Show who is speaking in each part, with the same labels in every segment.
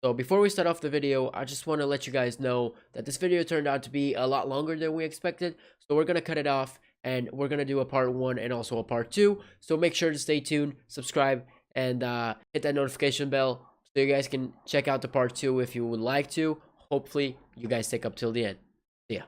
Speaker 1: So before we start off the video, I just want to let you guys know that this video turned out to be a lot longer than we expected. So we're going to cut it off and we're going to do a part 1 and also a part 2. So make sure to stay tuned, subscribe, and hit that notification bell so you guys can check out the part 2 if you would like to. Hopefully you guys stick up till the end. See ya.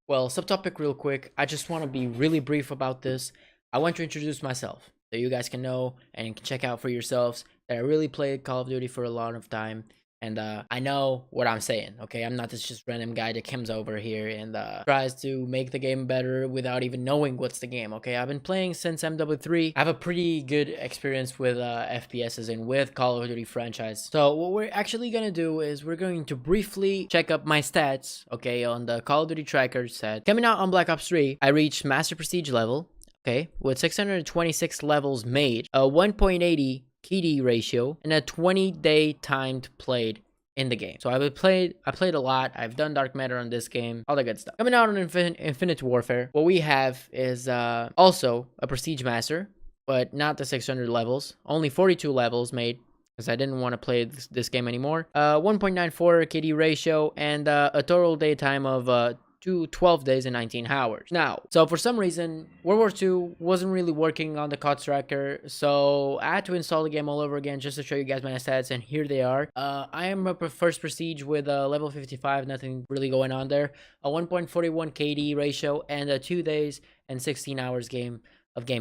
Speaker 1: Well, subtopic real quick. I just want to be really brief about this. I want to introduce myself so you guys can know and can check out for yourselves that I really played Call of Duty for a lot of time. And I know what I'm saying, okay? I'm not this just random guy that comes over here and tries to make the game better without even knowing what's the game, okay? I've been playing since MW3. I have a pretty good experience with FPSs and with Call of Duty franchise. So what we're actually going to do is we're going to briefly check up my stats, okay, on the Call of Duty tracker set. Coming out on Black Ops 3, I reached Master Prestige level, okay, with 626 levels made, a 1.80 KD ratio, and a 20-day timed played in the game. So I played a lot. I've done dark matter on this game, all the good stuff. Coming out on Infinite Warfare, what we have is also a Prestige Master, but not the 600 levels. Only 42 levels made, because I didn't want to play this game anymore. 1.94 KD ratio, and a total daytime of 12 days and 19 hours. Now, so for some reason, World War II wasn't really working on the COD tracker, so I had to install the game all over again just to show you guys my stats, and here they are. I am a first Prestige with level 55, nothing really going on there. A 1.41 KD ratio, and a 2 days and 16 hours game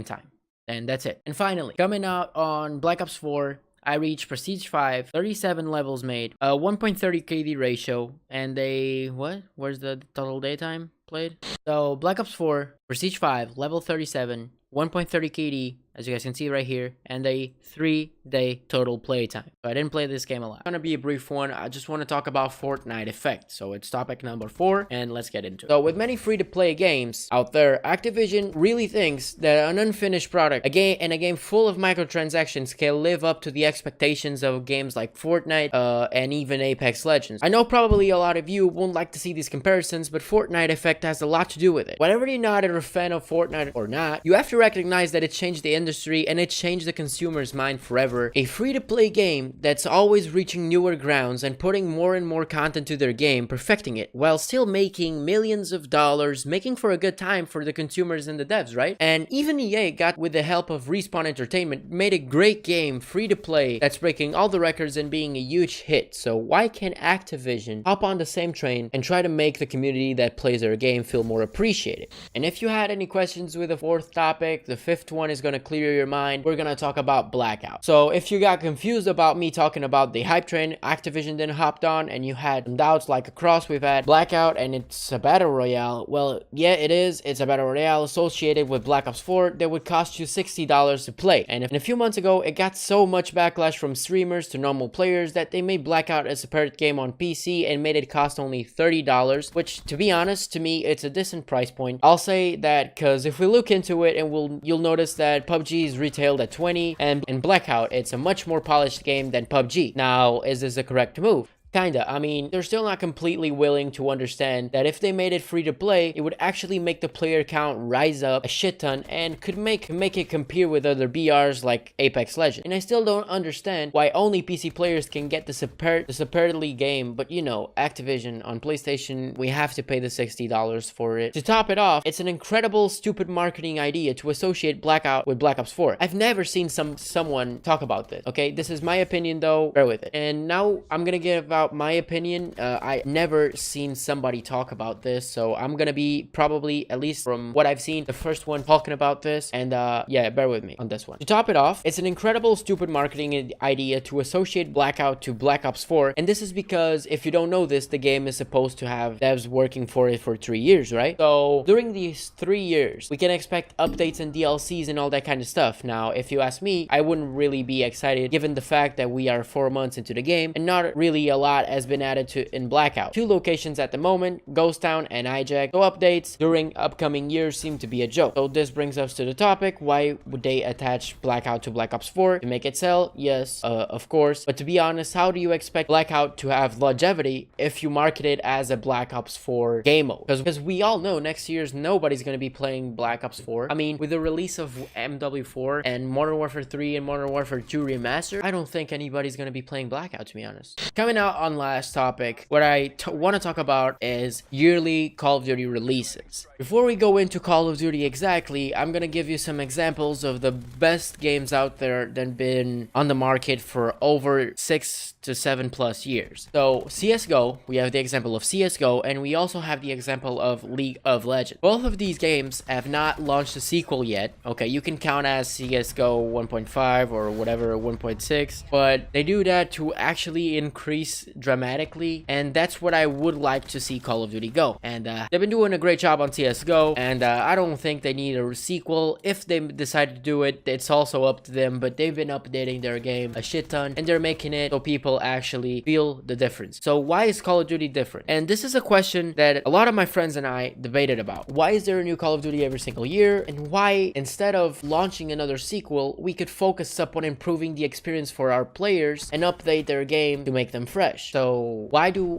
Speaker 1: time. And that's it. And finally, coming out on Black Ops 4, I reached Prestige 5, 37 levels made, a 1.30 KD ratio, and a, where's the total daytime played? So, Black Ops 4, Prestige 5, level 37, 1.30 KD, as you guys can see right here, and a 3-day total play time. So I didn't play this game a lot. It's gonna be a brief one. I just want to talk about Fortnite effect. So it's topic number 4, and let's get into it. So with many free-to-play games out there, Activision really thinks that an unfinished product, a game full of microtransactions, can live up to the expectations of games like Fortnite and even Apex Legends. I know probably a lot of you won't like to see these comparisons, but Fortnite effect has a lot to do with it. Whether you're not a fan of Fortnite or not, you have to recognize that it changed the industry and it changed the consumer's mind forever. A free-to-play game that's always reaching newer grounds and putting more and more content to their game, perfecting it, while still making millions of dollars, making for a good time for the consumers and the devs, right? And even EA got, with the help of Respawn Entertainment, made a great game, free-to-play, that's breaking all the records and being a huge hit. So why can't Activision hop on the same train and try to make the community that plays their game feel more appreciated? And if you had any questions with the 4th topic, the 5th one is going to clear your mind. We're going to talk about Blackout. So if you got confused about me talking about the hype train Activision then hopped on, and you had some doubts like across, we've had Blackout and it's a battle royale. Well, yeah, it is. It's a battle royale associated with Black Ops 4 that would cost you $60 to play. And a few months ago, it got so much backlash from streamers to normal players that they made Blackout a separate game on PC and made it cost only $30, which, to be honest, to me, it's a decent price point. I'll say that because if we look into it, and you'll notice that PUBG is retailed at 20, and in Blackout, it's a much more polished game than PUBG. Now, is this a correct move? Kinda. I mean, they're still not completely willing to understand that if they made it free to play, it would actually make the player count rise up a shit ton and could make it compare with other BRs like Apex Legends. And I still don't understand why only PC players can get the separately game, but you know, Activision on PlayStation, we have to pay the $60 for it. To top it off, it's an incredible stupid marketing idea to associate Blackout with Black Ops 4. I've never seen someone talk about this, okay? This is my opinion though, bear with it. And now I'm gonna give out my opinion. I never seen somebody talk about this, so I'm gonna be probably, at least from what I've seen, the first one talking about this. And yeah, bear with me on this one. To top it off, it's an incredible stupid marketing idea to associate Blackout to Black Ops 4, and this is because if you don't know this, the game is supposed to have devs working for it for 3 years, right? So during these 3 years, we can expect updates and DLCs and all that kind of stuff. Now, if you ask me, I wouldn't really be excited given the fact that we are 4 months into the game and not really a lot lot has been added to in Blackout. 2 locations at the moment, Ghost Town and Hijack. So updates during upcoming years seem to be a joke. So this brings us to the topic, why would they attach Blackout to Black Ops 4? To make it sell? Yes, of course. But to be honest, how do you expect Blackout to have longevity if you market it as a Black Ops 4 game mode? Because we all know next year's nobody's going to be playing Black Ops 4. I mean, with the release of MW4 and Modern Warfare 3 and Modern Warfare 2 Remastered, I don't think anybody's going to be playing Blackout, to be honest. Coming out on last topic, what I want to talk about is yearly Call of Duty releases. Before we go into Call of Duty exactly, I'm going to give you some examples of the best games out there that been on the market for over 6 to 7+ years. So CSGO, we have the example of CSGO, and we also have the example of League of Legends. Both of these games have not launched a sequel yet. Okay, you can count as CSGO 1.5 or whatever 1.6, but they do that to actually increase dramatically, and that's what I would like to see Call of Duty go. And they've been doing a great job on CSGO, and I don't think they need a sequel. If they decide to do it, it's also up to them, but they've been updating their game a shit ton, and they're making it so people actually feel the difference. So why is Call of Duty different? And this is a question that a lot of my friends and I debated about. Why is there a new Call of Duty every single year? And why, instead of launching another sequel, we could focus up on improving the experience for our players and update their game to make them fresh? So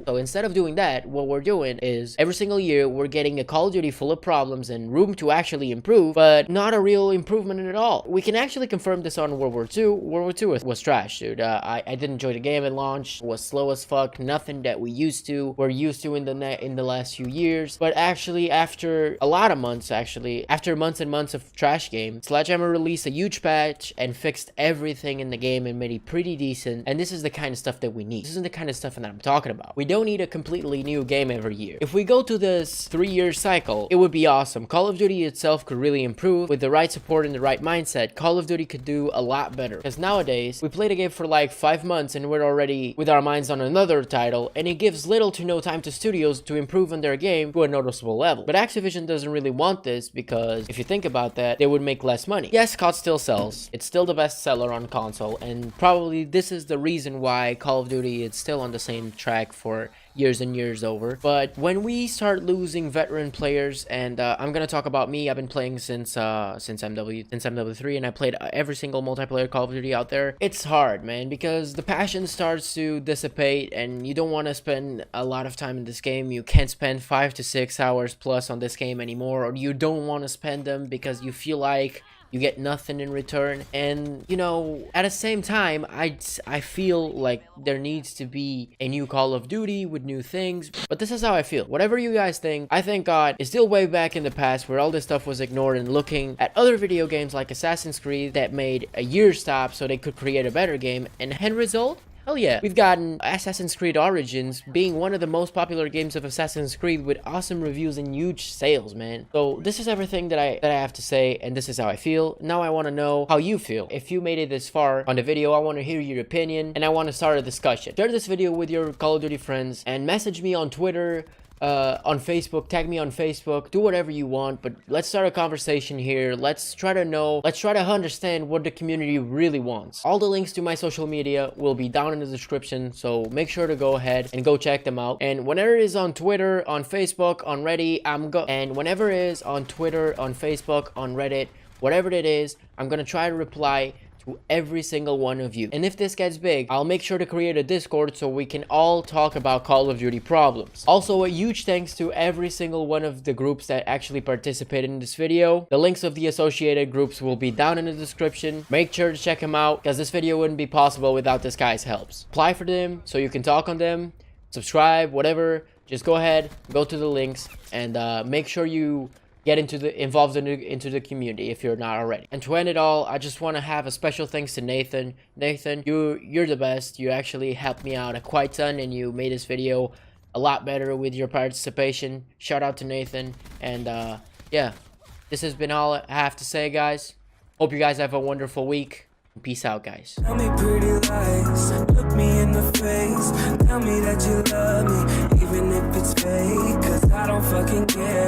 Speaker 1: instead of doing that, what we're doing is every single year we're getting a Call of Duty full of problems and room to actually improve, but not a real improvement at all. We can actually confirm this on World War II. World War II was trash, dude. I didn't enjoy the game at launch. It was slow as fuck. Nothing that we're used to in the last few years. But actually, after a lot of months, after months and months of trash game, Sledgehammer released a huge patch and fixed everything in the game and made it pretty decent. And this is the kind of stuff that we need. This is the kind of stuff that I'm talking about. We don't need a completely new game every year. If we go to this 3-year cycle, it would be awesome. Call of Duty itself could really improve with the right support and the right mindset. Call of Duty could do a lot better. Because nowadays, we play the game for like 5 months and we're already with our minds on another title, and it gives little to no time to studios to improve on their game to a noticeable level. But Activision doesn't really want this, because if you think about that, they would make less money. Yes, COD still sells. It's still the best seller on console, and probably this is the reason why Call of Duty is still on the same track for years and years over. But when we start losing veteran players, and I'm gonna talk about me, I've been playing since MW3, and I played every single multiplayer Call of Duty out there. It's hard, man, because the passion starts to dissipate and you don't want to spend a lot of time in this game. You can't spend 5 to 6 hours plus on this game anymore, or you don't want to spend them because you feel like you get nothing in return. And you know, at the same time, I feel like there needs to be a new Call of Duty with new things. But this is how I feel. Whatever you guys think, I think God is still way back in the past where all this stuff was ignored, and looking at other video games like Assassin's Creed that made a year stop so they could create a better game, and end result, hell yeah. We've gotten Assassin's Creed Origins being one of the most popular games of Assassin's Creed with awesome reviews and huge sales, man. So this is everything that I have to say, and this is how I feel. Now I want to know how you feel. If you made it this far on the video, I want to hear your opinion, and I want to start a discussion. Share this video with your Call of Duty friends, and message me on Twitter, on Facebook, tag me on Facebook, do whatever you want, but let's start a conversation here. Let's try to understand what the community really wants. All the links to my social media will be down in the description, so make sure to go ahead and go check them out. And whenever it is on Twitter, on Facebook, on Reddit, whatever it is, I'm gonna try to reply to every single one of you. And if this gets big, I'll make sure to create a Discord so we can all talk about Call of Duty problems. Also, a huge thanks to every single one of the groups that actually participated in this video. The links of the associated groups will be down in the description. Make sure to check them out, because this video wouldn't be possible without this guy's helps. Apply for them so you can talk on them, subscribe, whatever. Just go ahead, go to the links, and make sure you get involved into the community if you're not already. And to end it all, I just want to have a special thanks to Nathan. Nathan, you're the best. You actually helped me out a quite ton, and you made this video a lot better with your participation. Shout out to Nathan. And yeah, this has been all I have to say, guys. Hope you guys have a wonderful week. Peace out, guys.
Speaker 2: Tell me pretty lies, look me in the face, tell me that you love me, even if it's fake, 'cause I don't fucking care.